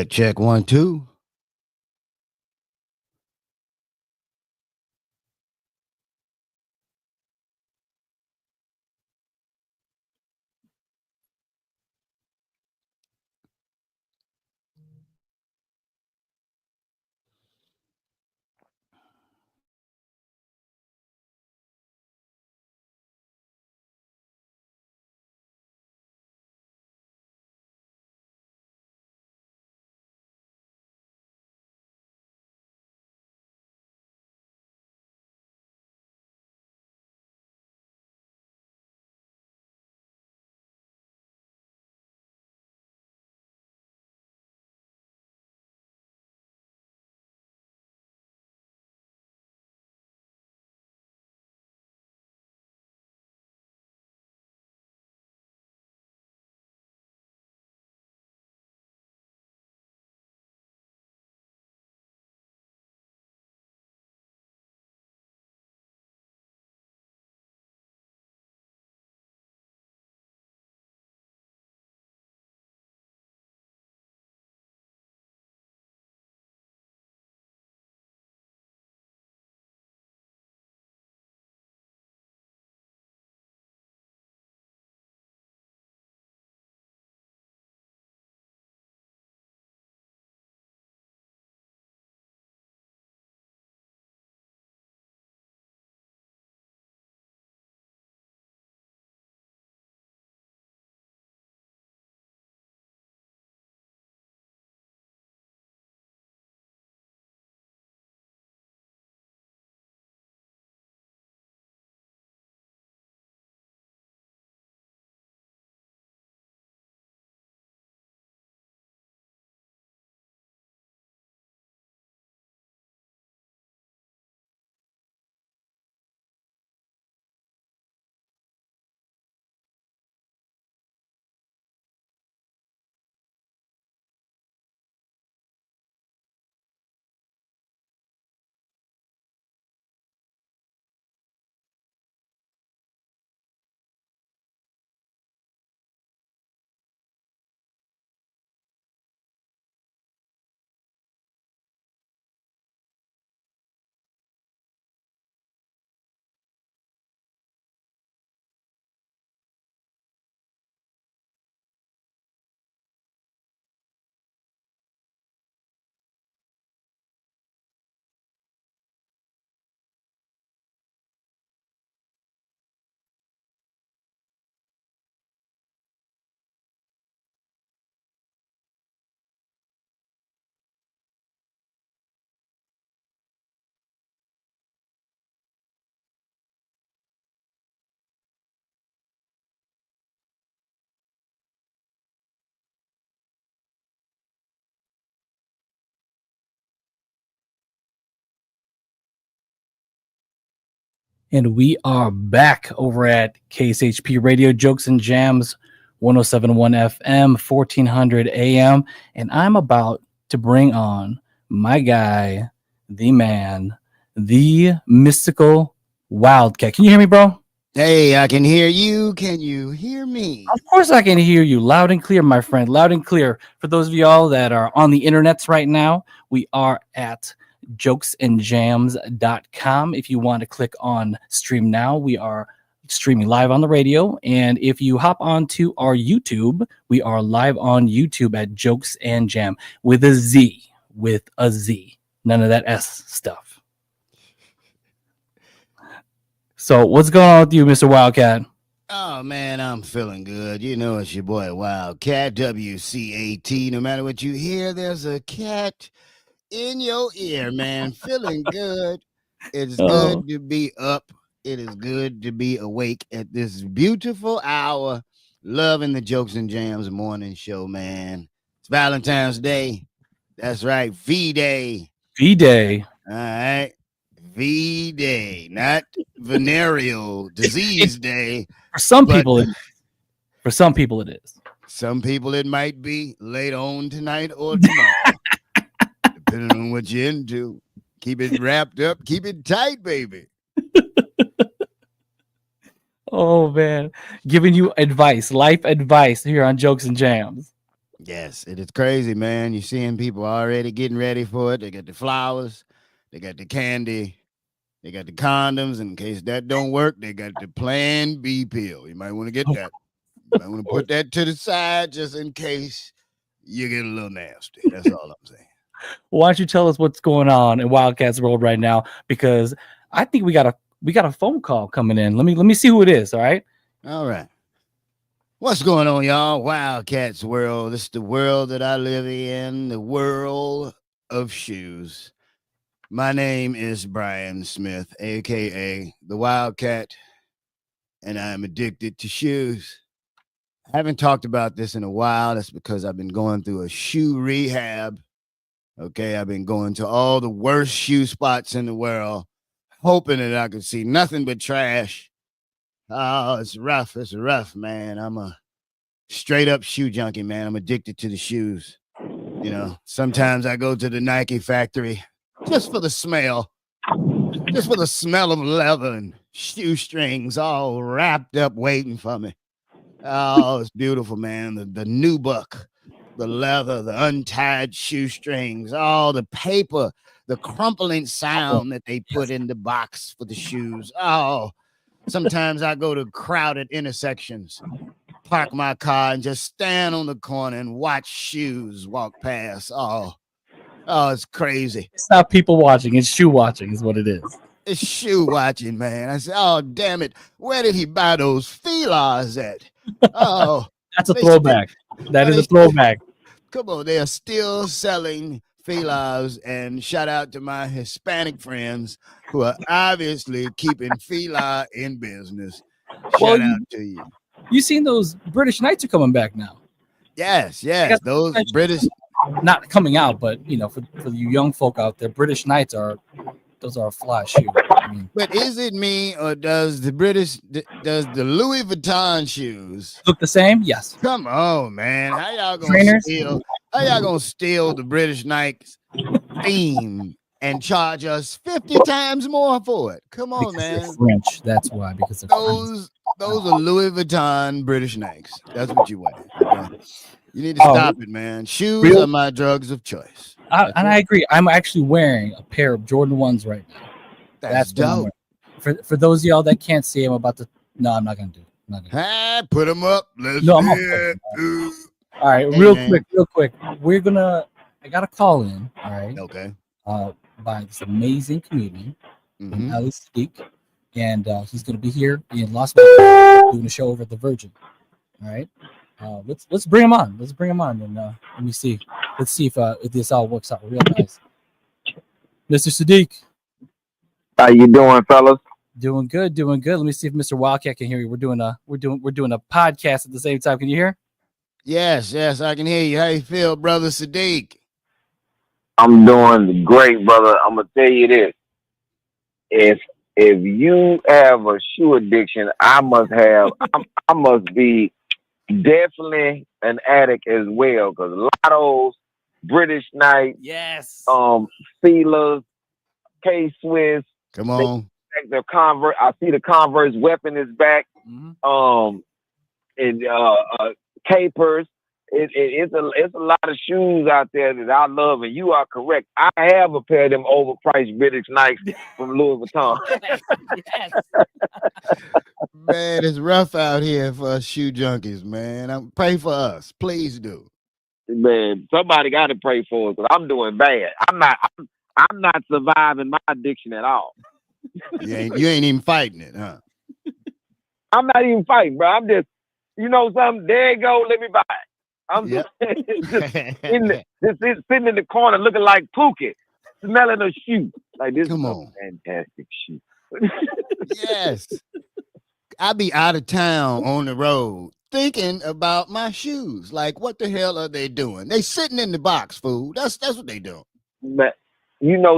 Check 1 2. And we are back over at KSHP Radio, Jokes and Jams, 1071 FM, 1400 AM. And I'm about to bring on my guy, the man, the mystical Wildcat. Can you hear me, bro? Hey, I can hear you. Can you hear me? Of course, I can hear you loud and clear, my friend, loud and clear. For those of y'all that are on the internets right now, we are at jokesandjams.com. If you want to click on stream now, we are streaming live on the radio. And if you hop onto our YouTube, we are live on YouTube at Jokes and Jam with a Z, None of that S stuff. So what's going on with you, Mr. Wildcat? Oh, man, I'm feeling good. You know it's your boy Wildcat, WCAT. No matter what you hear, there's a cat in your ear, man. Feeling good. It's good to be up. It is good to be awake at this beautiful hour. Loving the Jokes and Jams morning show, man. It's Valentine's Day. That's right, V-Day. V-Day. All right. V-Day, not venereal disease day. For some people, it is. Some people it might be later on tonight or tomorrow, depending on what you're into. Keep it wrapped up. Keep it tight, baby. Oh, man. Giving you advice, life advice here on Jokes and Jams. Yes, it is crazy, man. You're seeing people already getting ready for it. They got the flowers, they got the candy, they got the condoms. In case that don't work, they got the Plan B pill. You might want to get that. You might want to put that to the side just in case you get a little nasty. That's all I'm saying. Why don't you tell us what's going on in Wildcats World right now? Because I think we got a phone call coming in. Let me see who it is. All right. All right. What's going on, y'all? Wildcats world. This is the world that I live in, the world of shoes. My name is Brian Smith, aka the Wildcat, and I'm addicted to shoes. I haven't talked about this in a while. That's because I've been going through a shoe rehab. Okay, I've been going to all the worst shoe spots in the world, hoping that I could see nothing but trash. Oh, it's rough. It's rough, man. I'm a straight up shoe junkie, man. I'm addicted to the shoes. You know, sometimes I go to the Nike factory just for the smell, just for the smell of leather and shoestrings all wrapped up waiting for me. Oh, it's beautiful, man. The nubuck, the leather, the untied shoestrings, all the paper, the crumpling sound that they put in the box for the shoes. Oh, sometimes I go to crowded intersections, park my car, and just stand on the corner and watch shoes walk past. Oh, it's crazy. It's not people watching; it's shoe watching, is what it is. It's shoe watching, man. I said, oh, damn it. Where did he buy those Fila's at? Oh, That's a they throwback. That is a throwback. Come on, they are still selling Fila's, and shout out to my Hispanic friends who are obviously keeping Fila in business. Shout out to you. You seen those British Knights are coming back now? Yes, those British, not coming out, but you know, for you young folk out there, British Knights are a fly shoe. I mean, but is it me or does the Louis Vuitton shoes look the same? Yes. Come on, man. How y'all gonna steal the British Nike's theme and charge us 50 times more for it? Come on, because man. French. That's why. Because those are Louis Vuitton British Nikes. That's what you wear. Okay? You need to stop it, man. Shoes are my drugs of choice. I agree. I'm actually wearing a pair of Jordan 1s right now. That's dope. For those of y'all that can't see, I'm about to. No, I'm not gonna do it. Put them up. Let's no, do it. All right, real quick. I got a call in. All right. Okay. By this amazing comedian, Ali Sadiq, and he's gonna be here in Las Vegas doing a show over at the Virgin. All right. Let's bring him on. Let's bring him on, and let me see. Let's see if this all works out real nice. Mr. Sadiq. How you doing, fellas? Doing good. Let me see if Mr. Wildcat can hear you. We're doing a podcast at the same time. Can you hear? Yes, I can hear you. How you feel, brother Sadiq? I'm doing great, brother. I'm gonna tell you this: if you have a shoe addiction, I must be definitely an addict as well. Because a lot of those British Knights, yes, Fila's, K-Swiss. Come on. The Converse, I see the Converse weapon is back. And Capers. It's a lot of shoes out there that I love, and you are correct. I have a pair of them overpriced British Nikes from Louis Vuitton. Yes. Man, it's rough out here for us shoe junkies, man. Pray for us, please do. Man, somebody got to pray for us because I'm doing bad. I'm not surviving my addiction at all. You ain't even fighting it, huh? I'm not even fighting, bro. I'm just, something. There you go. Let me buy it. I'm just sitting in the corner looking like Pookie, smelling a shoe. Like this is a fantastic shoe. Yes. I be out of town on the road thinking about my shoes. Like, what the hell are they doing? They sitting in the box, fool. That's what they doing. But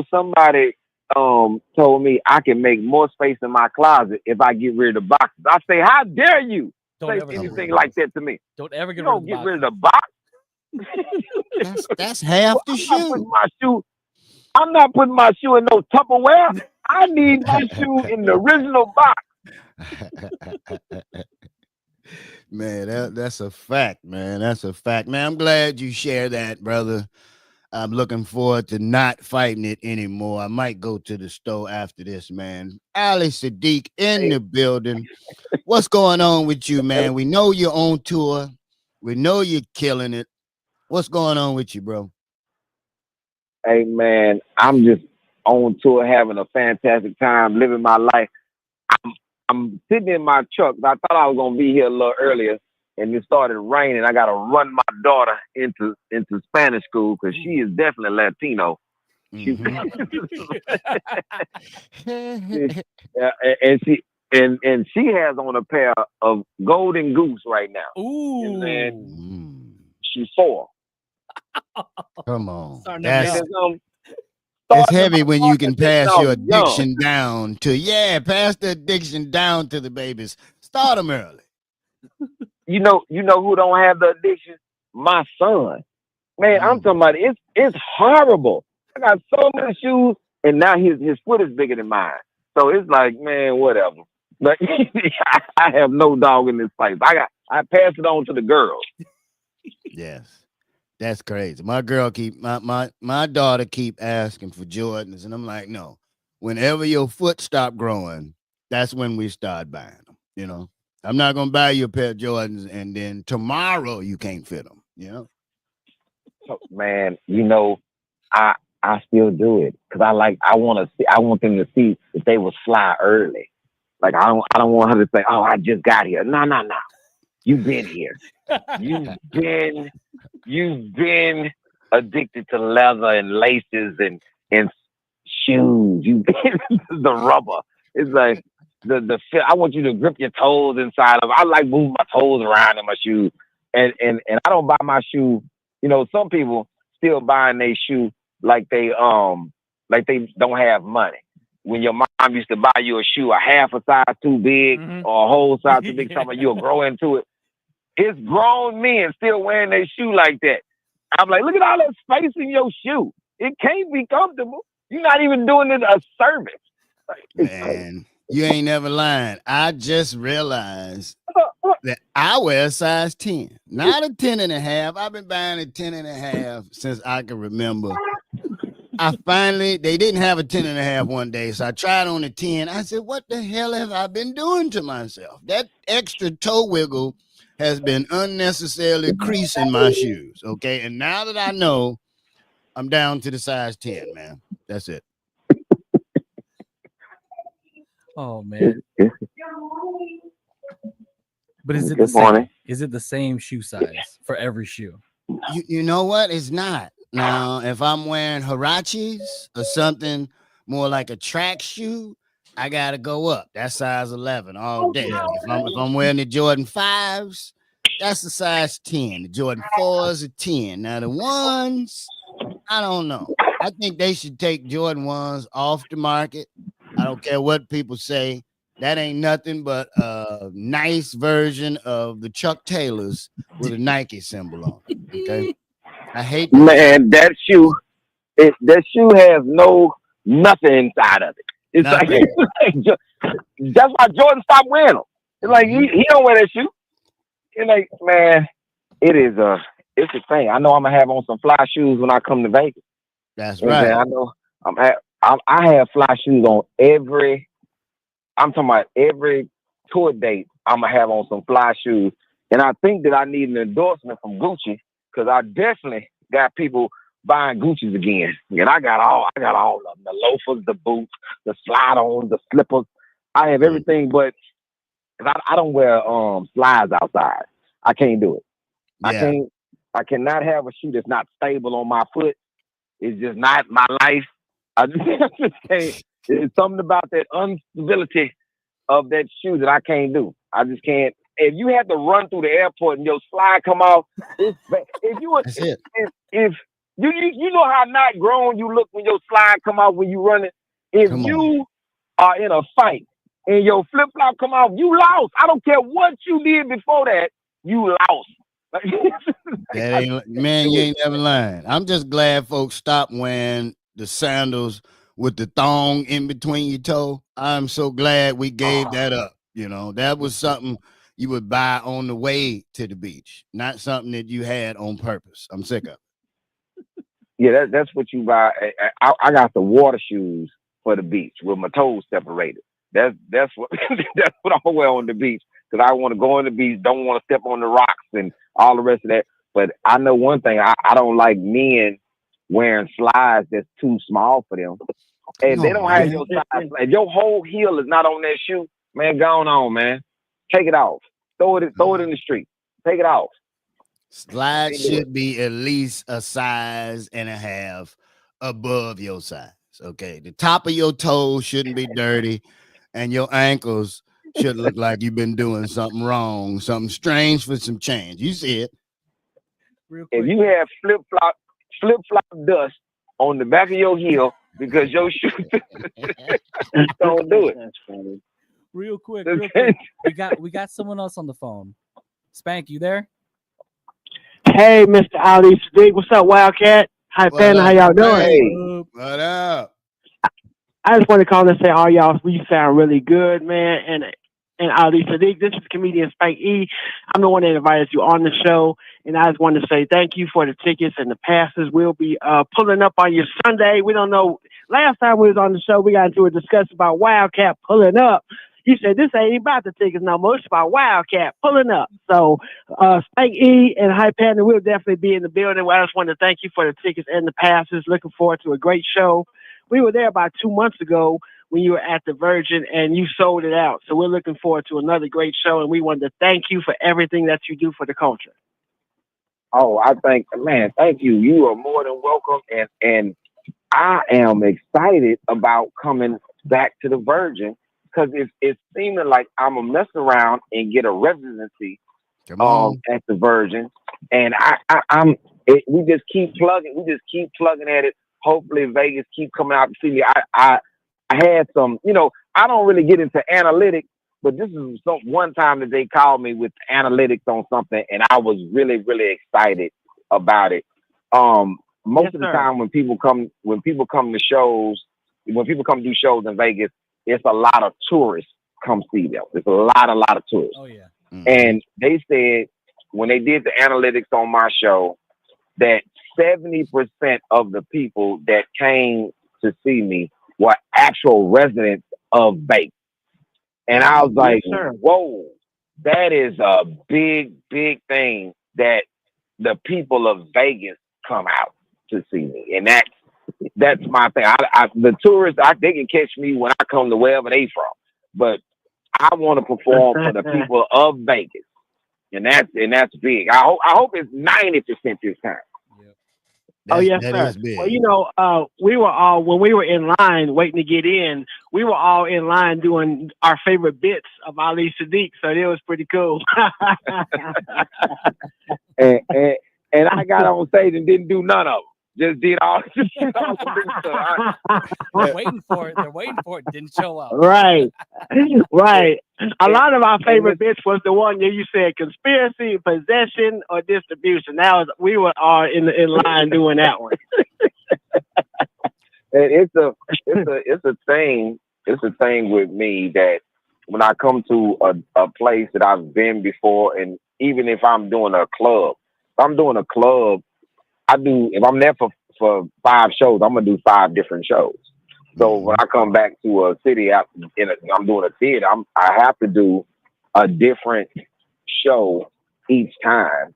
somebody told me I can make more space in my closet if I get rid of the boxes. I say, how dare you say anything like that to me? Don't ever get rid of the box. That's half the shoe. I'm not putting my shoe in no Tupperware. I need my shoe in the original box. Man, that's a fact, man. That's a fact, man. I'm glad you share that, brother. I'm looking forward to not fighting it anymore. I might go to the store after this, man. Ali Sadiq in Hey, the building. What's going on with you, man? We know you're on tour. We know you're killing it. What's going on with you, bro? hey, man, I'm just on tour having a fantastic time, living my life. I'm sitting in my truck. I thought I was gonna be here a little earlier, and it started raining. I gotta run my daughter into Spanish school because she is definitely Latino. She, yeah, and she has on a pair of golden goose right now. Ooh. And she's 4. Come on. Starting That's them young. it's heavy when you can pass your young. addiction down to pass the addiction down to the babies. Start them early. You know who don't have the addiction? My son. Man, I'm talking about it's horrible. I got so many shoes, and now his foot is bigger than mine. So it's like, man, whatever. But I have no dog in this fight. I pass it on to the girls. Yes. That's crazy. My girl my daughter keep asking for Jordans, and I'm like, no. Whenever your foot stop growing, that's when we start buying them. You know, I'm not gonna buy you a pair of Jordans, and then tomorrow you can't fit them. You know, So, man, I still do it because I want them to see that they was fly early. Like I don't want her to say, oh, I just got here. No. You've been here. You've been addicted to leather and laces and shoes. You've been the rubber. It's like the fit. I want you to grip your toes inside of. I like moving my toes around in my shoes. And I don't buy my shoe. You know, some people still buying their shoe like they don't have money. When your mom used to buy you a shoe a half a size too big or a whole size too big, talking about you'll grow into it. It's grown men still wearing their shoe like that. I'm like, look at all that space in your shoe. It can't be comfortable. You're not even doing it a service. man, you ain't never lying. I just realized that I wear a size 10, not a 10 and a half. I've been buying a 10 and a half since I can remember. They didn't have a 10 and a half one day. So I tried on a 10. I said, what the hell have I been doing to myself? That extra toe wiggle has been unnecessarily creasing my shoes. Okay. And now that I know, I'm down to the size 10, man. That's it. Oh man. But is it Good the same? morning. Is it the same shoe size for every shoe? You know what? It's not. Now, if I'm wearing Huaraches or something more like a track shoe, I gotta go up. That's size 11 all day. If I'm wearing the Jordan 5s, that's the size 10. The Jordan 4s are 10. Now the ones, I don't know. I think they should take Jordan 1s off the market. I don't care what people say. That ain't nothing but a nice version of the Chuck Taylors with a Nike symbol on it. Okay. I hate that. Man, that shoe has nothing inside of it. It's Nothing. That's why Jordan stopped wearing them. It's like he don't wear that shoe. It's like, man, it's a thing. I know I'm gonna have on some fly shoes when I come to Vegas. That's right. I know I have fly shoes on every. I'm talking about every tour date. I'm gonna have on some fly shoes, and I think that I need an endorsement from Gucci because I definitely got people buying Gucci's again. And I got all of them: the loafers, the boots, the slide-ons, the slippers. I have everything, but I don't wear slides outside. I can't do it. Yeah. I cannot have a shoe that's not stable on my foot. It's just not my life. I just can't. There's something about that instability of that shoe that I can't do. I just can't. If you had to run through the airport and your slide come off, if you know how not grown you look when your slide come off when you running. If you are in a fight and your flip flop come off, you lost. I don't care what you did before that, you lost. Man, you ain't never lying. I'm just glad folks stopped wearing the sandals with the thong in between your toe. I'm so glad we gave that up. You know, that was something you would buy on the way to the beach, not something that you had on purpose. I'm sick of it. Yeah, that's what you buy. I got the water shoes for the beach with my toes separated. That's what that's what I'm gonna wear on the beach because I want to go on the beach, don't want to step on the rocks and all the rest of that. But I know one thing: I don't like men wearing slides that's too small for them, and they don't have your size. If your whole heel is not on that shoe, man, go on, man. Take it off. Throw it in the street. Take it off. Slide should be at least a size and a half above your size. Okay. The top of your toes shouldn't be dirty, and your ankles should look like you've been doing something wrong, something strange for some change. You see it. If you have flip flop dust on the back of your heel because your shoes don't do it. That's funny. Real quick. We got someone else on the phone. Spank, you there? Hey, Mr. Ali Sadiq. What's up, Wildcat? Hi, Fan. How y'all doing? Hey. What up? I just want to call and say, all y'all, you sound really good, man. And Ali Sadiq, this is comedian Spike E. I'm the one that invited you on the show. And I just want to say thank you for the tickets and the passes. We'll be pulling up on your Sunday. We don't know. Last time we was on the show, we got into a discussion about Wildcat pulling up. You said this ain't about the tickets no more. It's about Wildcat pulling up. So Spike E and Hype Panda will definitely be in the building. I just want to thank you for the tickets and the passes. Looking forward to a great show. We were there about 2 months ago when you were at the Virgin and you sold it out. So we're looking forward to another great show. And we wanted to thank you for everything that you do for the culture. Oh, thank you. You are more than welcome. And I am excited about coming back to the Virgin. Because it's seeming like I'm gonna mess around and get a residency at the Virgin, and we just keep plugging at it. Hopefully Vegas keep coming out to see me. I had some, I don't really get into analytics, but this is one time that they called me with analytics on something, and I was really, really excited about it. Most of the time when people come to shows, when people come do shows in Vegas, it's a lot of tourists come see them. It's a lot of tourists. Oh yeah. Mm-hmm. And they said when they did the analytics on my show that 70% of the people that came to see me were actual residents of Vegas. And I was like, whoa, that is a big, big thing that the people of Vegas come out to see me. And that's my thing. The tourists, they can catch me when I come to wherever they from, but I want to perform for the people of Vegas, and that's big. I hope it's 90% this time. Oh yes, sir. Well, we were all when we were in line waiting to get in. We were all in line doing our favorite bits of Ali Sadiq, so it was pretty cool. and I got on stage and didn't do none of them. Just did all the stuff. They're waiting for it. They're waiting for it. Didn't show up. Right. A lot of our favorite bits was the one that you said conspiracy, possession, or distribution. We were all in line doing that one. And it's a thing. It's a thing with me that when I come to a place that I've been before, and even if I'm doing a club, if I'm there for 5 shows, I'm gonna do 5 different shows. So when I come back to a city, I'm doing a theater. I have to do a different show each time,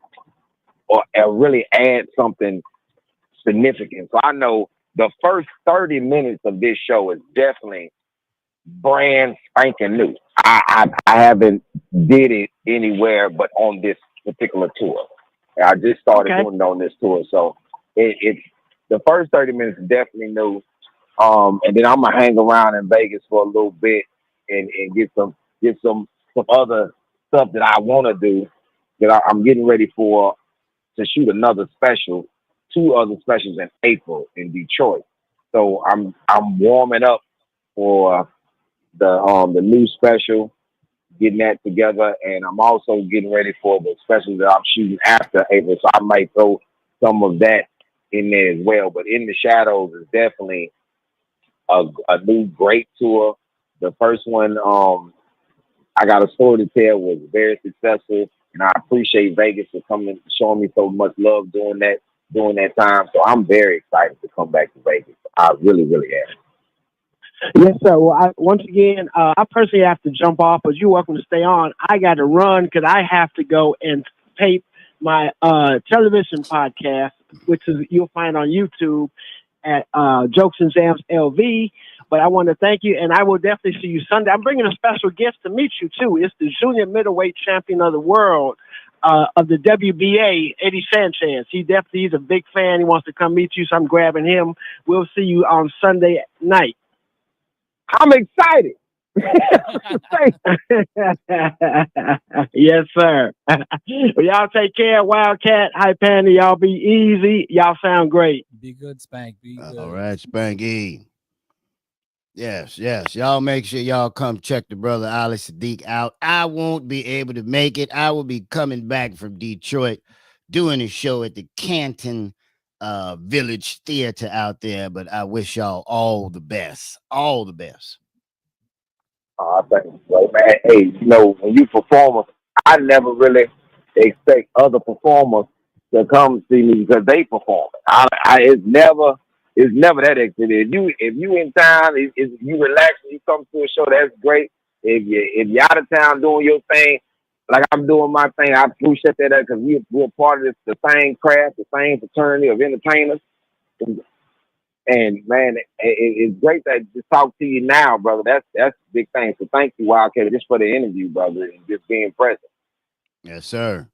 or really add something significant. So I know the first 30 minutes of this show is definitely brand spanking new. I haven't did it anywhere but on this particular tour. I just started doing it on this tour, so it's the first 30 minutes is definitely new. And then I'm gonna hang around in Vegas for a little bit and get some other stuff that I want to do. That I'm getting ready to shoot another special, 2 other specials in April in Detroit. So I'm warming up for the new special, getting that together, and I'm also getting ready for the special that I'm shooting after April. So I might throw some of that in there as well. But In the Shadows is definitely a new great tour. The first one I got a story to tell. Was very successful, and I appreciate Vegas for coming, showing me so much love during that time. So I'm very excited to come back to Vegas. I really, really am. Yes, sir. Well, once again, I personally have to jump off, but you're welcome to stay on. I got to run because I have to go and tape my television podcast, which is you'll find on YouTube at Jokes and Jams LV. But I want to thank you, and I will definitely see you Sunday. I'm bringing a special guest to meet you too. It's the junior middleweight champion of the world of the WBA, Eddie Sanchez. He's a big fan. He wants to come meet you, so I'm grabbing him. We'll see you on Sunday night. I'm excited. Yes, sir. Well, y'all take care, Wildcat. Hi, Panda. Y'all be easy. Y'all sound great. Be good, Spank. Be good. All right, Spanky. Yes, yes. Y'all make sure y'all come check the brother Ali Sadiq out. I won't be able to make it. I will be coming back from Detroit doing a show at the Canton Village Theater out there. But I wish y'all all the best. All the best. Thank you, bro, man. Hey, when you perform, I never really expect other performers to come see me because they perform. It's never that exciting. If you in town, if you relax and you come to a show, that's great. If you're out of town doing your thing, like I'm doing my thing, I appreciate that because we're part of the same craft, the same fraternity of entertainers. And man, it's great to just talk to you now, brother. That's a big thing. So thank you, Wildcat, just for the interview, brother, and just being present. Yes, sir.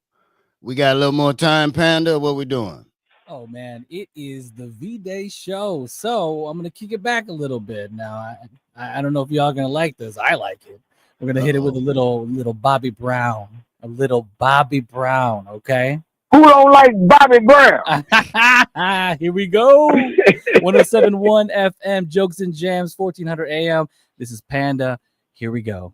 We got a little more time, Panda. What we doing? Oh man, it is the V-Day show. So I'm gonna kick it back a little bit. Now I don't know if y'all gonna like this. I like it. We're gonna hit it with a little Bobby Brown. A little Bobby Brown, okay? Who don't like Bobby Brown? Here we go. 107.1 FM, Jokes and Jams, 1400 AM. This is Panda. Here we go.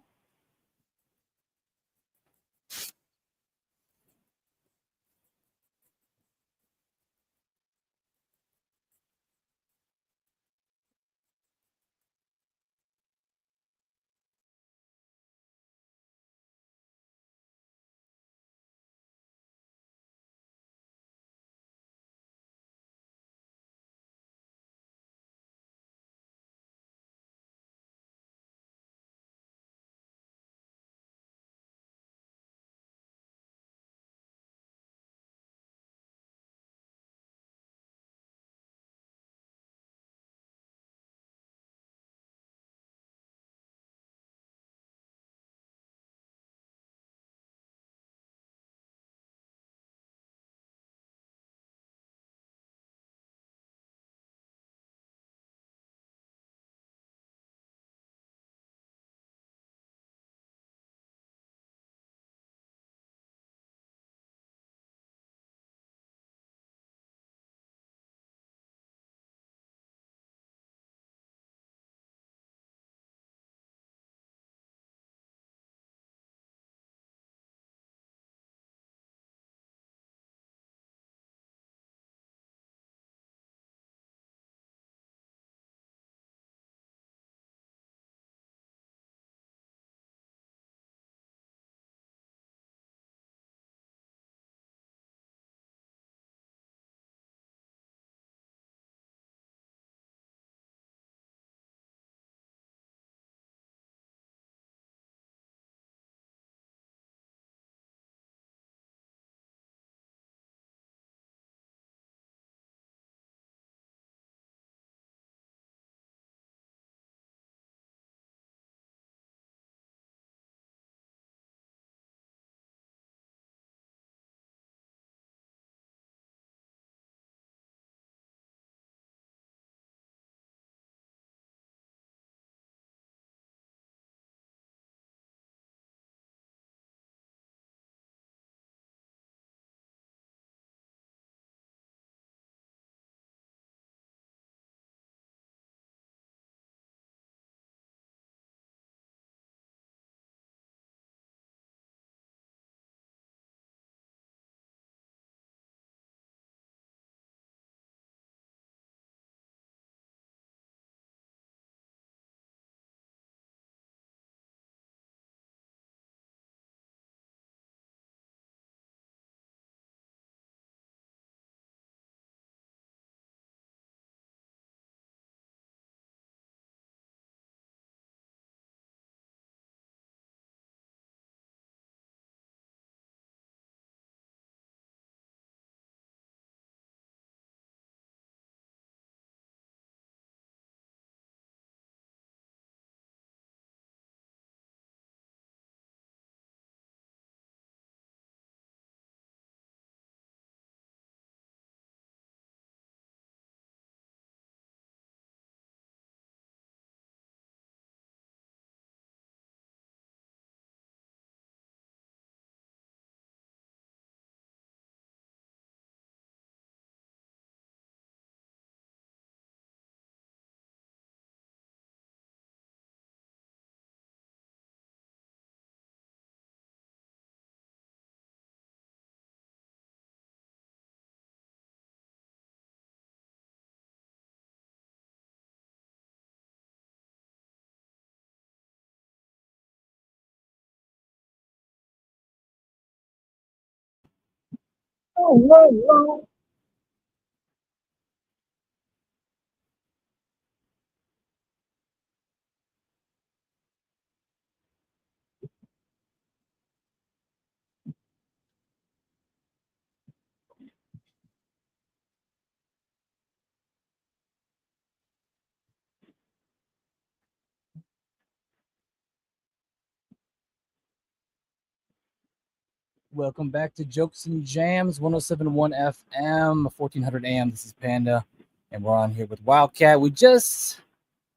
Welcome back to Jokes and Jams, 107.1 FM, 1400 AM. This is Panda, and we're on here with Wildcat. We just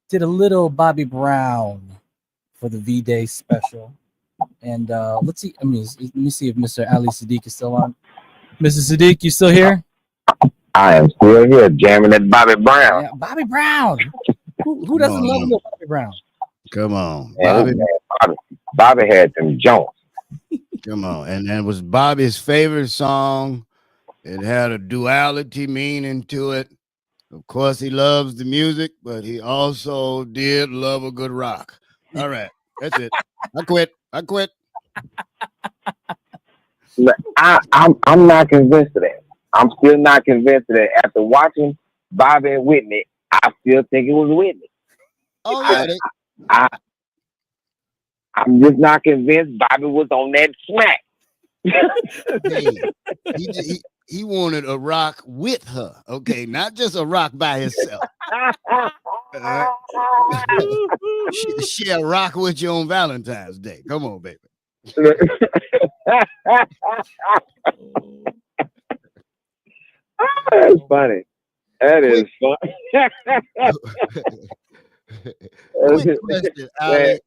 did a little Bobby Brown for the V-Day special. And let's see. Let me see if Mr. Ali Sadiq is still on. Mr. Sadiq, you still here? I am still here jamming at Bobby Brown. Yeah, Bobby Brown. Who doesn't love a little Bobby Brown? Come on, Man, Bobby had some Jones. Come on. And that was Bobby's favorite song. It had a duality meaning to it. Of course, he loves the music, but he also did love a good rock. All right. That's it. I quit. I'm not convinced of that. I'm still not convinced of that. After watching Bobby and Whitney, I still think it was Whitney. Oh, yeah. I'm just not convinced Bobby was on that smack. Hey, he wanted a rock with her, okay, not just a rock by himself. Share rock with you on Valentine's Day. Come on, baby. That's funny. That is funny. Quick question, Ali.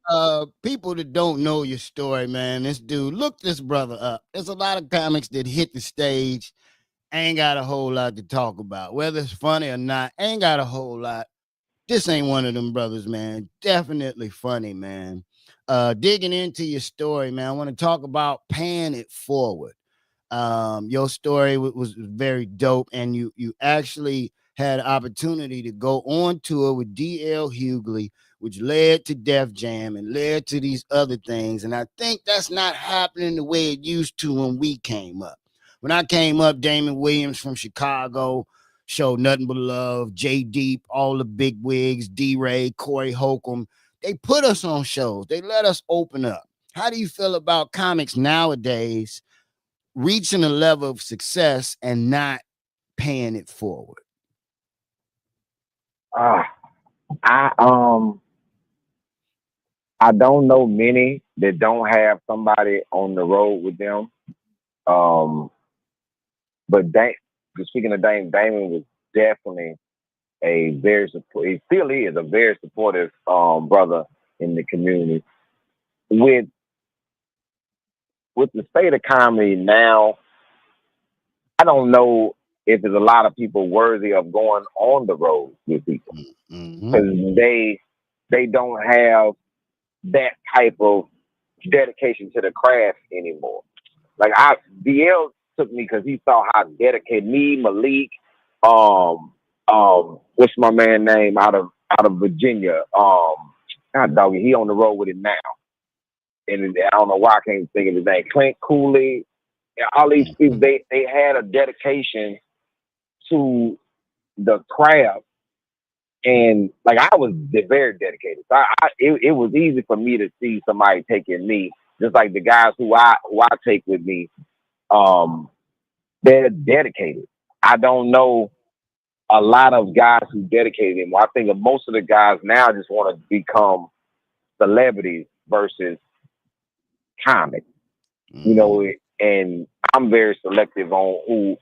People that don't know your story, man, this dude, look this brother up. There's a lot of comics that hit the stage, ain't got a whole lot to talk about. Whether it's funny or not, ain't got a whole lot. This ain't one of them brothers, man. Definitely funny, man. Digging into your story, man, I want to talk about paying it forward. Your story was very dope, and you actually had an opportunity to go on tour with DL Hughley, which led to Def Jam and led to these other things. And I think that's not happening the way it used to when we came up. When I came up, Damon Williams from Chicago showed nothing but love. J Deep, all the big wigs, D-Ray, Corey Holcomb. They put us on shows. They let us open up. How do you feel about comics nowadays reaching a level of success and not paying it forward? I don't know many that don't have somebody on the road with them. But speaking of Damon was definitely he still is a very supportive brother in the community. With the state of comedy now, I don't know if there's a lot of people worthy of going on the road with people because they don't have that type of dedication to the craft anymore. Like DL took me because he saw how dedicated me, Malik, what's my man name out of Virginia? God doggy, he on the road with it now. And I don't know why I can't think of his name. Clint Cooley, all these people, they had a dedication to the craft, and like I was very dedicated. So it was easy for me to see somebody taking me, just like the guys who I take with me. They're dedicated. I don't know a lot of guys who dedicated them. I think most of the guys now just want to become celebrities versus comics, you know. And I'm very selective on who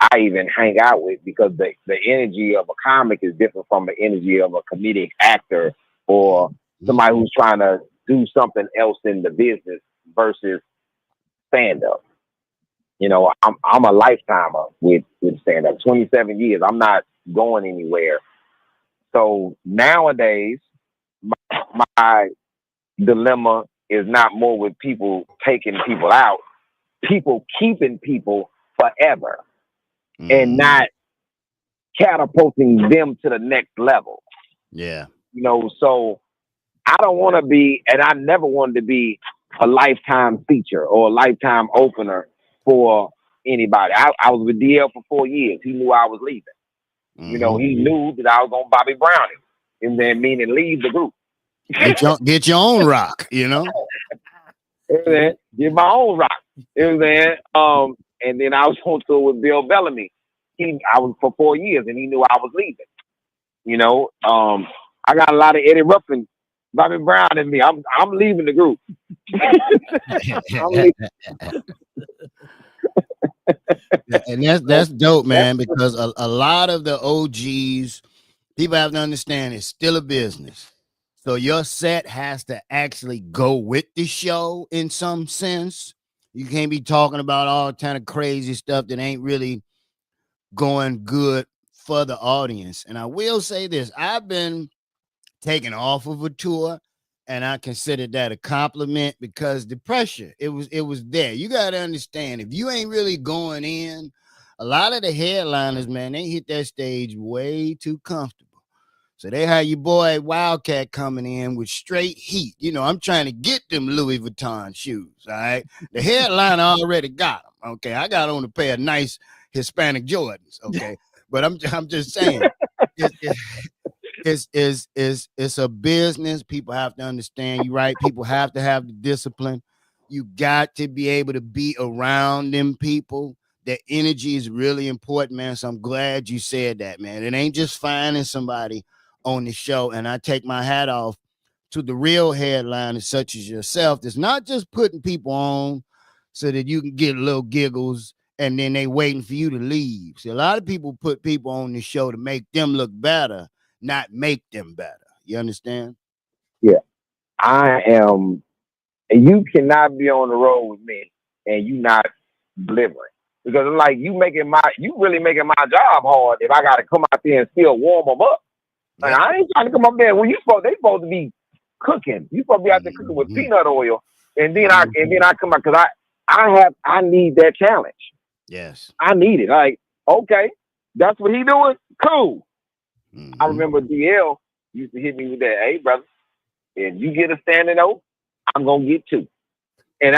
I even hang out with because the energy of a comic is different from the energy of a comedic actor or somebody who's trying to do something else in the business versus stand-up. You know, I'm a lifetimer with stand-up, 27 years. I'm not going anywhere. So nowadays, my dilemma is not more with people taking people out, people keeping people forever and not catapulting them to the next level. Yeah. You know, so I don't want to be, and I never wanted to be a lifetime feature or a lifetime opener for anybody. I was with DL for 4 years. He knew I was leaving. Mm-hmm. You know, he knew that I was going to Bobby Brown him. And then meaning leave the group. Get your own rock, you know? Get my own rock. And then I was on tour with Bill Bellamy. I was for 4 years and he knew I was leaving. You know, I got a lot of Eddie Ruffin, Bobby Brown in me. I'm leaving the group. I'm leaving. And that's dope, man, because a lot of the OGs, people have to understand it's still a business. So your set has to actually go with the show in some sense. You can't be talking about all kind of crazy stuff that ain't really going good for the audience. And I will say this, I've been taken off of a tour and I considered that a compliment because the pressure, it was there. You got to understand, if you ain't really going in, a lot of the headliners, man, they hit that stage way too comfortable. So they had your boy Wildcat coming in with straight heat. You know, I'm trying to get them Louis Vuitton shoes, all right? The headliner already got them, okay? I got on a pair of nice Hispanic Jordans, okay? But I'm just saying, it's a business. People have to understand, you right? People have to have the discipline. You got to be able to be around them people. Their energy is really important, man. So I'm glad you said that, man. It ain't just finding somebody on the show. And I take my hat off to the real headliners such as yourself. That's not just putting people on so that you can get little giggles and then they waiting for you to leave. See, a lot of people put people on the show to make them look better, not make them better. You understand? Yeah. I am, and you cannot be on the road with me and you not delivering. Because I'm like, you really making my job hard if I got to come out there and still warm them up. Like, I ain't trying to come up there when they supposed to be cooking. You supposed to be out there cooking with peanut oil, and then I come out because I need that challenge. Yes, I need it. Like, okay, that's what he doing. Cool. I remember DL used to hit me with that. Hey, brother, if you get a standing O, I'm gonna get two. And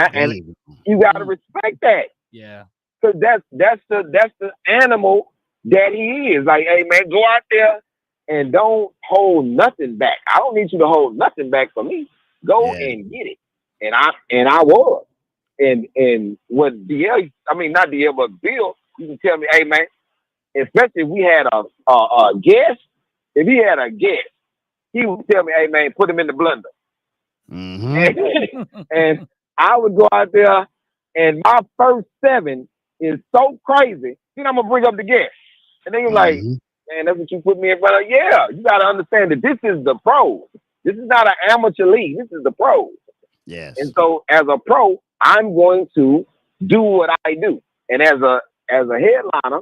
you gotta respect that. Yeah. Cause that's the animal that he is. Like, hey man, go out there and don't hold nothing back. I don't need you to hold nothing back for me. Go and get it. And I was. And what DL, I mean not DL, but Bill, you can tell me, hey man, especially if we had a guest, if he had a guest, he would tell me, hey man, put him in the blender. And I would go out there and my first 7 is so crazy. Then I'm gonna bring up the guest. And then you're like, man, that's what you put me in front of. Yeah, you gotta understand that this is the pros. This is not an amateur league. This is the pros. Yes. And so as a pro, I'm going to do what I do. And as a headliner,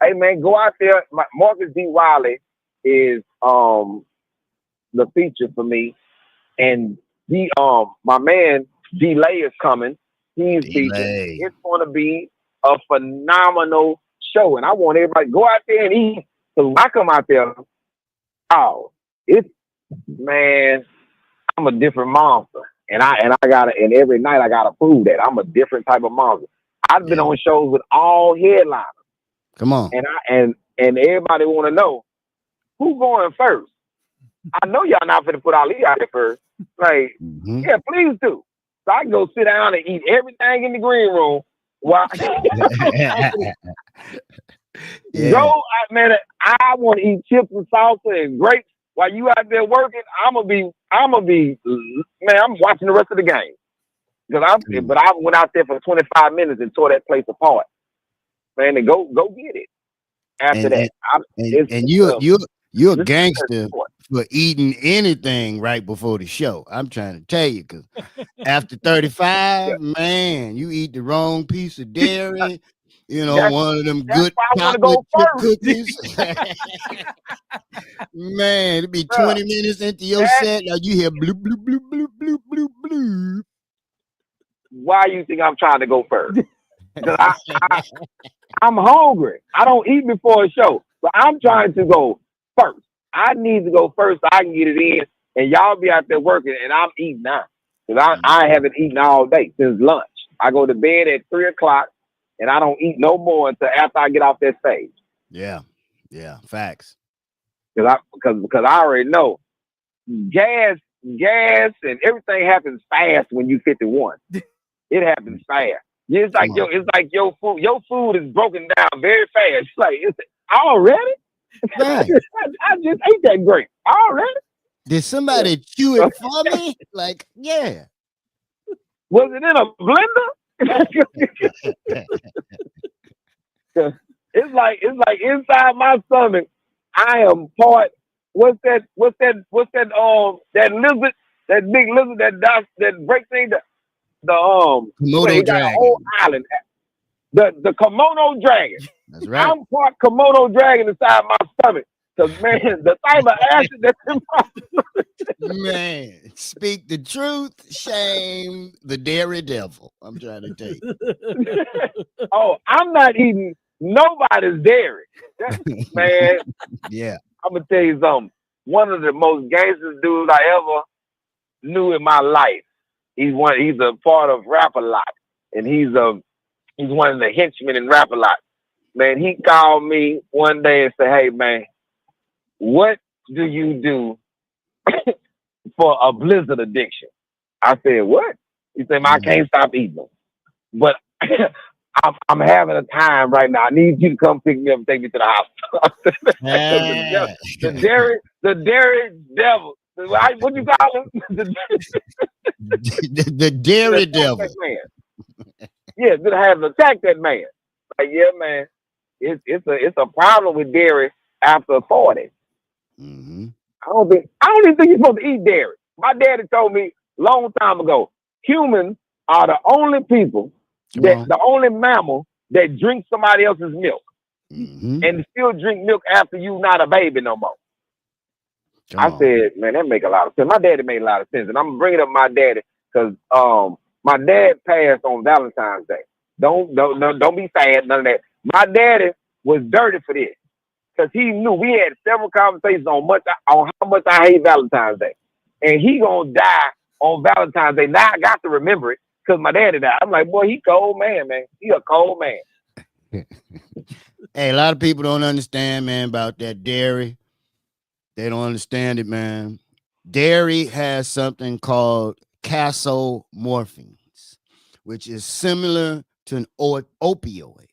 hey man, go out there. Marcus D. Wiley is the feature for me. And my man D-Lay is coming. He's featured. It's gonna be a phenomenal show. And I want everybody to go out there and eat. So when I come out there, man, I'm a different monster. And and every night I gotta prove that I'm a different type of monster. I've been on shows with all headliners. Come on. And everybody wanna know who's going first. I know y'all not gonna put Ali out there first. Like, yeah, please do. So I can go sit down and eat everything in the green room while man, I want to eat chips and salsa and grapes while you out there working. I'm gonna be, man, I'm watching the rest of the game. But I went out there for 25 minutes and tore that place apart. Man, and go get it. After that. You're a gangster for eating anything right before the show. I'm trying to tell you, because after 35, man, you eat the wrong piece of dairy. You know, one of them good chocolate chip cookies. Man, it'll be 20 minutes into your set. Now you hear bloop, bloop, bloop, bloop, bloop, bloop, bloop. Why you think I'm trying to go first? Because I'm hungry. I don't eat before a show. But I'm trying to go first. I need to go first so I can get it in. And y'all be out there working and I'm eating now. Because I haven't eaten all day since lunch. I go to bed at 3 o'clock. and I don't eat no more until after I get off that stage. Yeah, facts. Because I already know gas and everything happens fast when you 51. It happens fast. It's like your food is broken down very fast. It's like it's already. Right. I just ate that grape already. Did somebody chew it for me? Like, yeah. Was it in a blender? It's like inside my stomach, I am part. What's that? That lizard, that big lizard that breaks things. The Komodo got a dragon. whole island. The Komodo dragon. That's right. I'm part Komodo dragon inside my stomach. Cause man, the type of acid that's in my Man, speak the truth, shame the dairy devil. I'm trying to tell you. Oh, I'm not eating nobody's dairy. Man, Yeah. I'm gonna tell you something. One of the most gangster dudes I ever knew in my life. He's a part of Rap-A-Lot, and he's one of the henchmen in Rap-A-Lot. Man, he called me one day and said, "Hey, man, what do you do for a blizzard addiction?" I said, "What?" He said, "I can't stop eating them, but I'm having a time right now. I need you to come pick me up and take me to the hospital." the dairy devil. What you call him? the dairy devil. Man. Yeah, gonna have to attack that man. Like, yeah, man, it's a problem with dairy after 40. Mm-hmm. I don't even think you're supposed to eat dairy. My daddy told me a long time ago, humans are the only people the only mammal that drinks somebody else's milk and still drink milk after you not a baby no more. I said, man, that make a lot of sense. My daddy made a lot of sense, and I'm bringing up my daddy because my dad passed on Valentine's Day. Don't be sad, none of that. My daddy was dirty for this because he knew we had several conversations on how much I hate Valentine's Day, and he gonna die on Valentine's Day. Now I got to remember it because my daddy died. I'm like, boy, he cold man. He a cold man. Hey, a lot of people don't understand, man, about that dairy. They don't understand it, man. Dairy has something called casomorphins, which is similar to an opioid.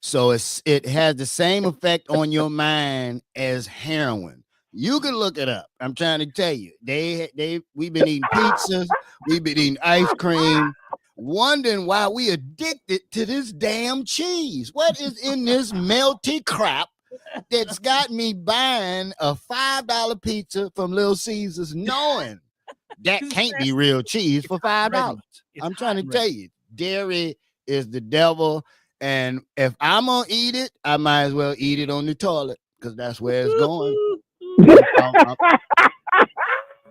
So it has the same effect on your mind as heroin. You can look it up. I'm trying to tell you. We've been eating pizzas, we've been eating ice cream, wondering why we addicted to this damn cheese. What is in this melty crap that's got me buying a $5 pizza from Little Caesars, knowing that can't be real cheese for $5? I'm trying to tell you, dairy is the devil. And if I'm gonna eat it, I might as well eat it on the toilet because that's where it's going.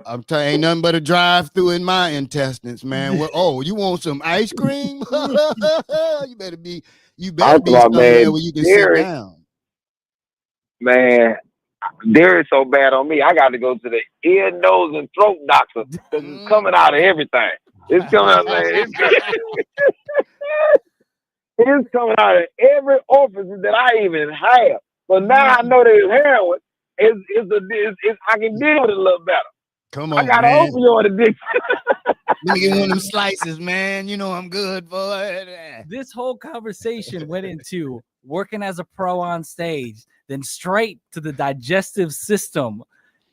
I'm telling you, ain't nothing but a drive-through in my intestines, man. You want some ice cream? you better be somewhere where you can sit down. Man, dairy's so bad on me. I got to go to the ear, nose, and throat doctor because it's coming out of everything. It's coming out, man. It's coming out of every orifice that I even have. But now I know that it's heroin. I can deal with it a little better. Come on, I got an opioid addiction. Let me get one of them slices, man. You know I'm good for it. This whole conversation went into working as a pro on stage, then straight to the digestive system.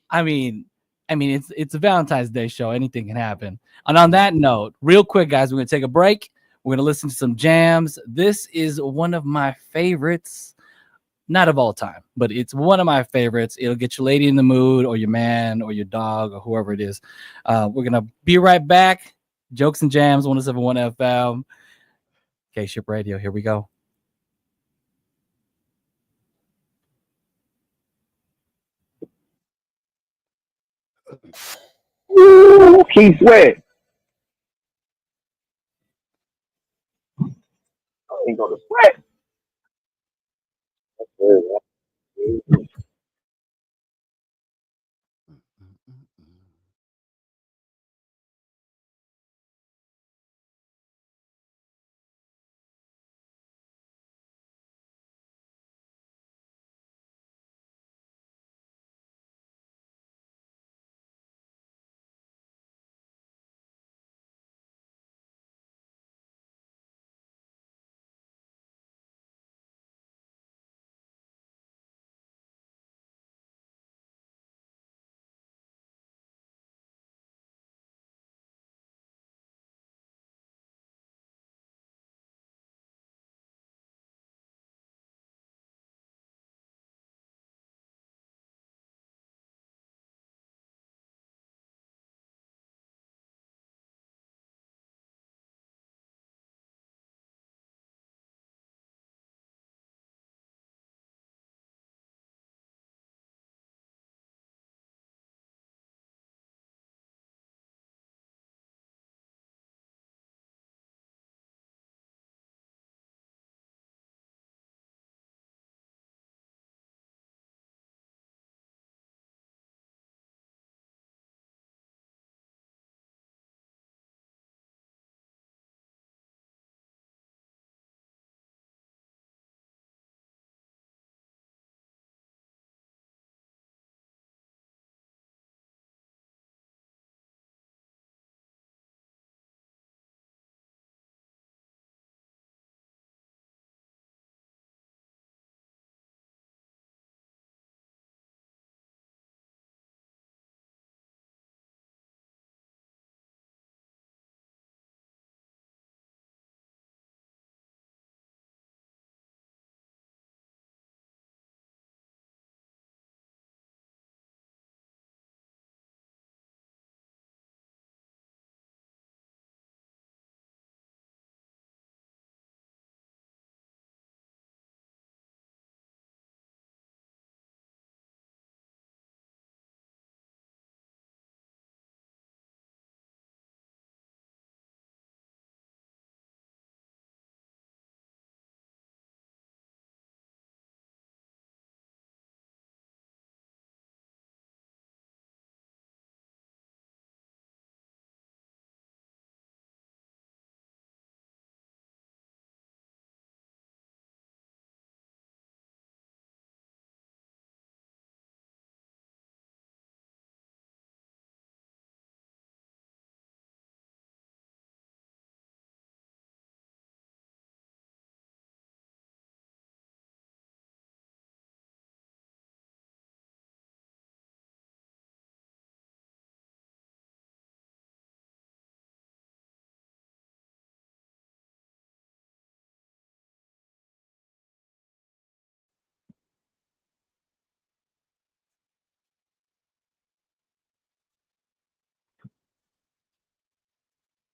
I mean, it's a Valentine's Day show. Anything can happen. And on that note, real quick, guys, we're going to take a break. We're going to listen to some jams. This is one of my favorites, not of all time, but it's one of my favorites. It'll get your lady in the mood or your man or your dog or whoever it is. We're going to be right back. Jokes and Jams, 107.1 FM. K-Ship Radio. Here we go. Ooh, Keith Sweat. I ain't gonna sweat.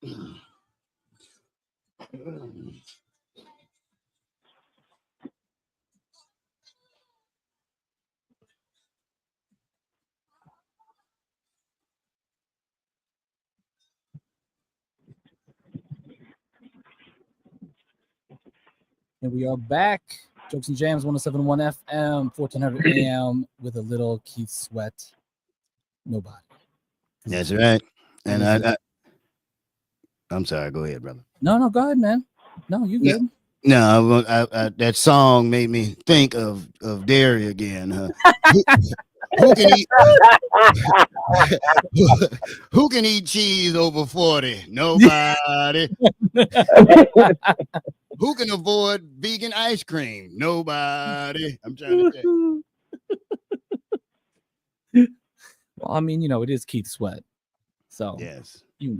And we are back. Jokes and Jams, 107.1 FM, 1400 AM, with a little Keith Sweat. Nobody. That's right. And I'm sorry. Go ahead, brother. No, go ahead, man. No, you good. No, that song made me think of dairy again. Huh? Who can eat? Who can eat cheese over 40? Nobody. Who can avoid vegan ice cream? Nobody. I'm trying to think. Well, I mean, it is Keith Sweat. So Yes. you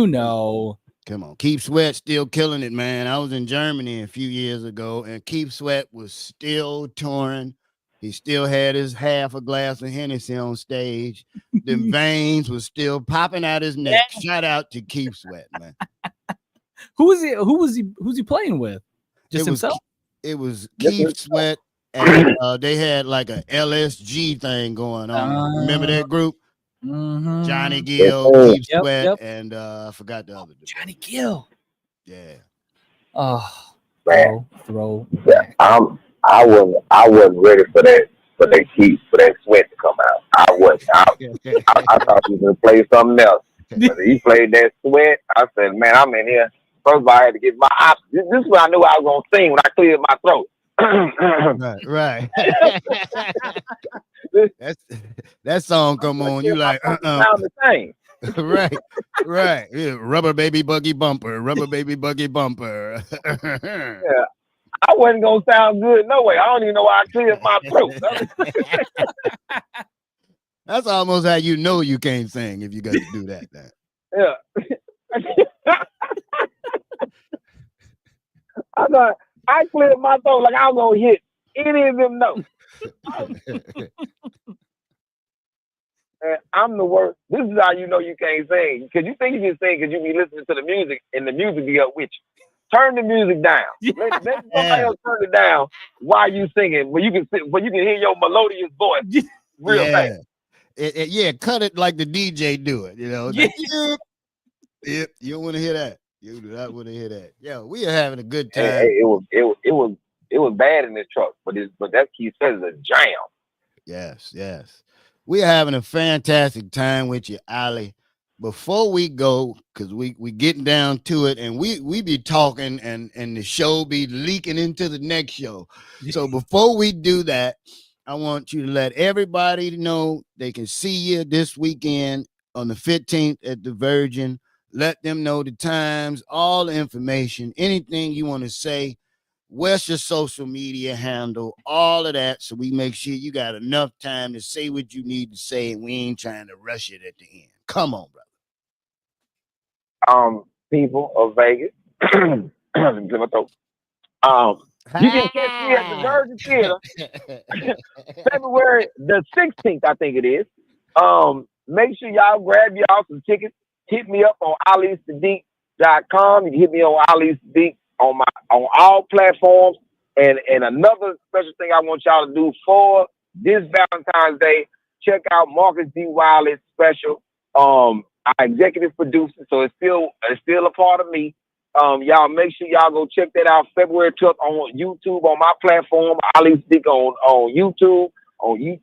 know. Come on. Keith Sweat still killing it, man. I was in Germany a few years ago, and Keith Sweat was still touring. He still had his half a glass of Hennessy on stage. The veins was still popping out his neck. Shout out to Keith Sweat, man. Who's he playing with? Just himself? It was Keith Sweat, and they had like a LSG thing going on. Remember that group? Mm-hmm. Johnny Gill, Keith Sweat, and I forgot the other dude. Johnny Gill. Yeah. Oh, Man. throw. I wasn't ready for that Sweat to come out. I wasn't. I thought he was gonna play something else. But he played that Sweat. I said, man, I'm in here. First of all, I had to get my options. This is when I knew I was gonna sing when I cleared my throat. Right. that song come on. You like sound the same. right. Yeah, rubber baby buggy bumper. Yeah. I wasn't gonna sound good no way. I don't even know why I cleared my throat. That's almost how you know you can't sing if you got to do that. Yeah. I cleared my throat like I was gonna hit any of them notes. And I'm the worst. This is how you know you can't sing. Because you think you can sing because you be listening to the music and the music be up with you. Turn the music down. Let somebody else turn it down while you singing, where you can hear your melodious voice real fast. Yeah, cut it like the DJ do it. Yeah. Yep. You don't want to hear that. You do not want to hear that. Yeah, we are having a good time. Hey, it was bad in this truck, but that Keith says is a jam. Yes. We are having a fantastic time with you, Ali. Before we go, because we getting down to it, and we be talking, and the show be leaking into the next show. So before we do that, I want you to let everybody know they can see you this weekend on the 15th at the Virgin. Let them know the times, all the information, anything you want to say. Where's your social media handle? All of that, so we make sure you got enough time to say what you need to say, and we ain't trying to rush it at the end. Come on, brother. People of Vegas. You can catch me at the Virgin Theater February the 16th, I think it is. Make sure y'all grab y'all some tickets. Hit me up on AliSadiq.com. You can hit me on Ali Sadiq on all platforms. And another special thing I want y'all to do for this Valentine's Day, check out Marcus D. Wiley's special. Our executive producer, so it's still a part of me. Y'all make sure y'all go check that out February 12th on YouTube on my platform, Ali Sadiq on YouTube, on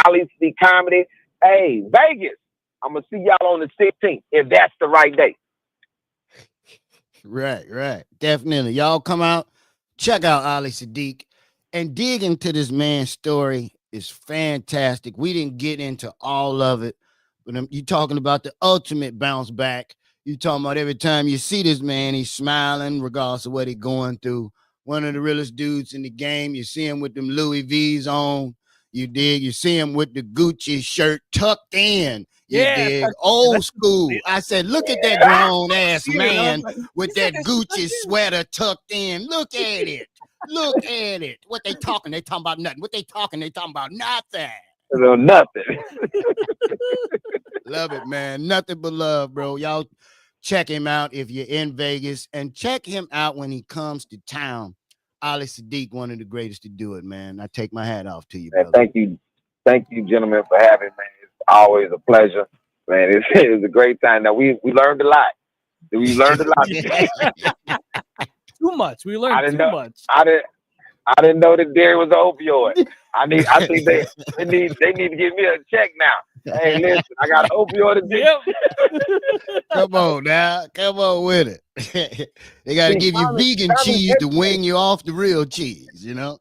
Ali Sadiq Comedy. Hey, Vegas, I'm gonna see y'all on the 16th if that's the right date. Right. Definitely. Y'all come out, check out Ali Sadiq, and dig into this man's story. It's fantastic. We didn't get into all of it, but you talking about the ultimate bounce back. You talking about every time you see this man, he's smiling regardless of what he's going through. One of the realest dudes in the game. You see him with them Louis V's on. You dig. You see him with the Gucci shirt tucked in. You dig. Old school. I said, look at that grown ass man with that Gucci sweater tucked in. Look at it. Look at it. What they talking? They talking about nothing. What they talking? They talking about nothing. Nothing. Love it, man. Nothing but love, bro. Y'all check him out if you're in Vegas, and check him out when he comes to town. Ali Sadiq, one of the greatest to do it, man. I take my hat off to you, Man, brother. thank you, gentlemen, for having me, man. It's always a pleasure, man. It's a great time. Now we learned a lot. We learned a lot. Too much. We learned too much. I didn't know that dairy was an opioid. I think they need to give me a check now. Hey, listen, I got an opioid addiction. Come on now. Come on with it. They got to give you vegan cheese to wing you off the real cheese, you know?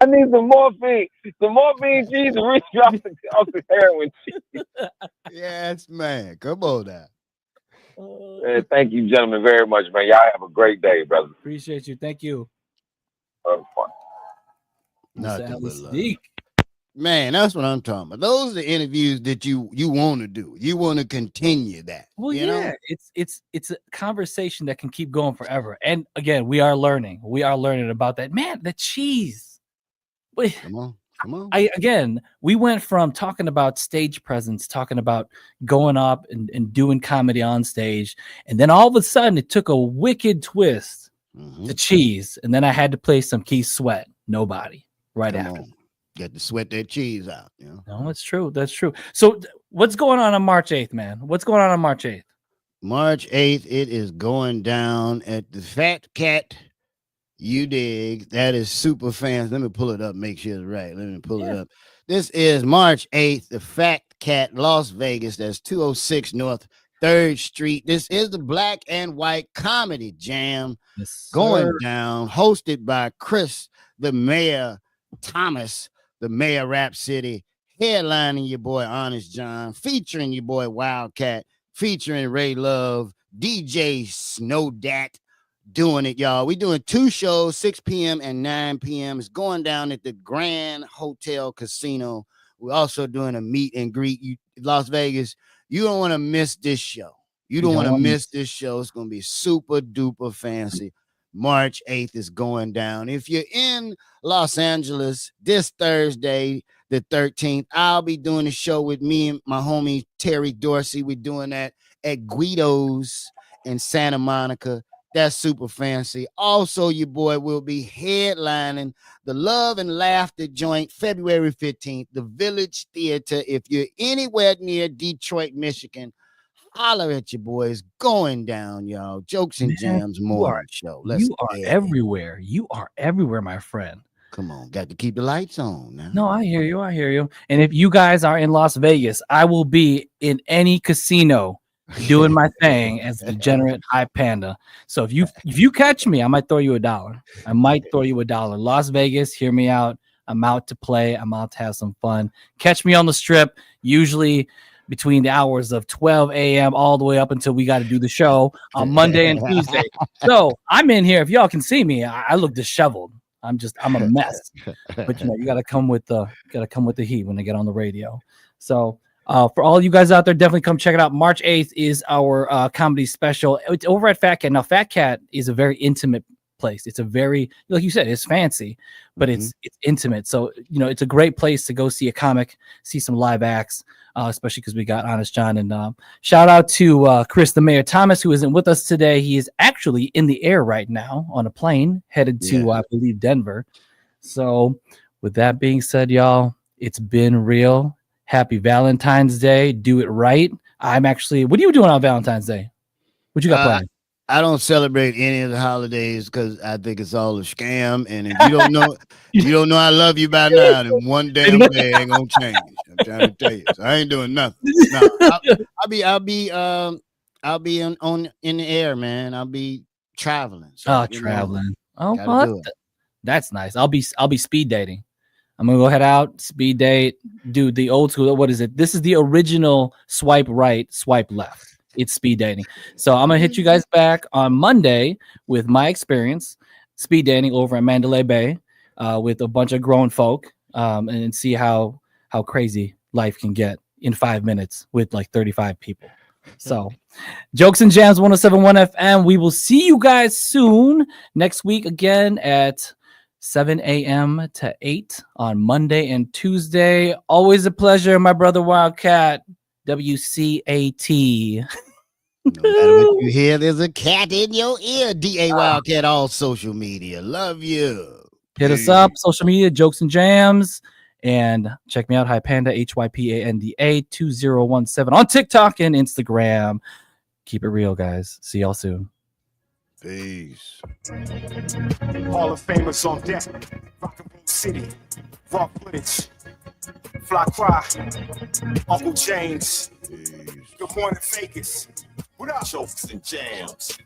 I need some morphine cheese to reach off the heroin cheese. Yes, man. Come on now. Man, thank you, gentlemen, very much, man. Y'all have a great day, brother. Appreciate you. Thank you. Nothing but love. Man, that's what I'm talking about. Those are the interviews that you want to do. You want to continue that. Well, you know? it's a conversation that can keep going forever. And again, we are learning. We are learning about that. Man, the cheese. Wait, come on. We went from talking about stage presence, talking about going up and doing comedy on stage, and then all of a sudden it took a wicked twist to cheese, and then I had to play some Keith Sweat. Nobody after. Get to sweat that cheese out. You know? No, that's true. That's true. So what's going on March 8th, man? What's going on March 8th? March 8th, it is going down at the Fat Cat. You dig? That is super fans. Let me pull it up, make sure it's right. Let me pull it up. This is March 8th, the Fat Cat, Las Vegas. That's 206 North 3rd Street. This is the Black and White Comedy Jam going down, hosted by Chris, the Mayor Thomas, the Mayor Rap City, headlining your boy Honest John, featuring your boy Wildcat, featuring Ray Love, DJ Snowdat, doing it, y'all. We're doing 2 shows, 6 p.m. and 9 p.m. It's going down at the Grand Hotel Casino. We're also doing a meet and greet. Las Vegas, you don't want to miss this show. You don't want to miss this show. It's going to be super duper fancy. March 8th is going down. If you're in Los Angeles this Thursday, the 13th, I'll be doing a show with me and my homie Terry Dorsey. We're doing that at Guido's in Santa Monica. That's super fancy. Also, your boy will be headlining the Love and Laughter joint February 15th, the Village Theater. If you're anywhere near Detroit, Michigan, holler at your boys. Going down, y'all. Jokes and Jams morning show. You are everywhere. You are everywhere, my friend. Come on, got to keep the lights on now. No, I hear you. And if you guys are in Las Vegas, I will be in any casino doing my thing as the Degenerate High Panda. So if you catch me, I might throw you $1. Las Vegas, hear me out. I'm out to play. I'm out to have some fun. Catch me on the Strip, usually between the hours of 12 a.m. all the way up until we got to do the show on Monday and Tuesday. So I'm in here. If y'all can see me, I look disheveled. I'm a mess. But you got to come with the heat when they get on the radio. So for all you guys out there, definitely come check it out. March 8th is our comedy special. It's over at Fat Cat. Now, Fat Cat is a very intimate place. It's a very, like you said, it's fancy, but it's intimate. So, it's a great place to go see a comic, see some live acts, especially because we got Honest John. And shout out to Chris, the Mayor Thomas, who isn't with us today. He is actually in the air right now on a plane headed to, I believe, Denver. So with that being said, y'all, it's been real. Happy Valentine's Day. Do it right. What are you doing on Valentine's Day? What you got planned? I don't celebrate any of the holidays because I think it's all a scam. And if you don't know I love you by now, then one damn day ain't gonna change. I'm trying to tell you. So I ain't doing nothing. No, I'll be in the air, man. I'll be traveling. So, traveling. That's nice. I'll be speed dating. I'm gonna go head out, speed date, do the old school. What is it? This is the original swipe right, swipe left. It's speed dating. So I'm gonna hit you guys back on Monday with my experience speed dating over at Mandalay Bay with a bunch of grown folk and see how crazy life can get in 5 minutes with like 35 people. So Jokes and Jams 107.1 FM. We will see you guys soon next week again at 7 a.m. to 8 on Monday and Tuesday. Always a pleasure, my brother Wildcat. WCAT. No matter what you hear, there's a cat in your ear. DA Wildcat, all social media. Love you. Hit us up, social media, Jokes and Jams, and check me out, Hypanda, HYPANDA 2017 on TikTok and Instagram. Keep it real, guys. See y'all soon. Peace. Hall of Famers on deck. Rockaboo City, raw footage, Fly Cry, Uncle James. Peace. Good morning, Fakers. What up, Jokes and Jams?